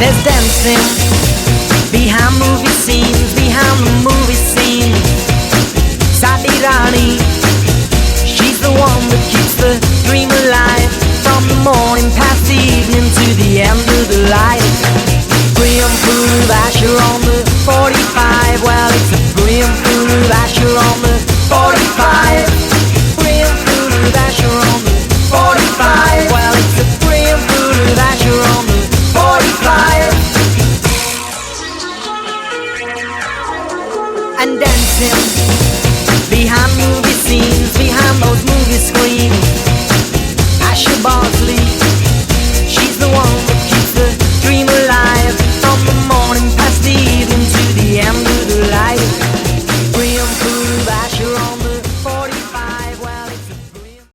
There's dancing behind movie scenes, behind the movie scene. Sadi Rani, she's the one that keeps the dream alive, from the morning past the evening to the end of the light. Graham full of Asher on the 45. Well, it's a Graham full of Asher on the 45. Graham full of Asher on the 45. Well, it's a Graham full of Asher on the 45. And dancing behind movie scenes, behind those movie screens. Asher Bosley,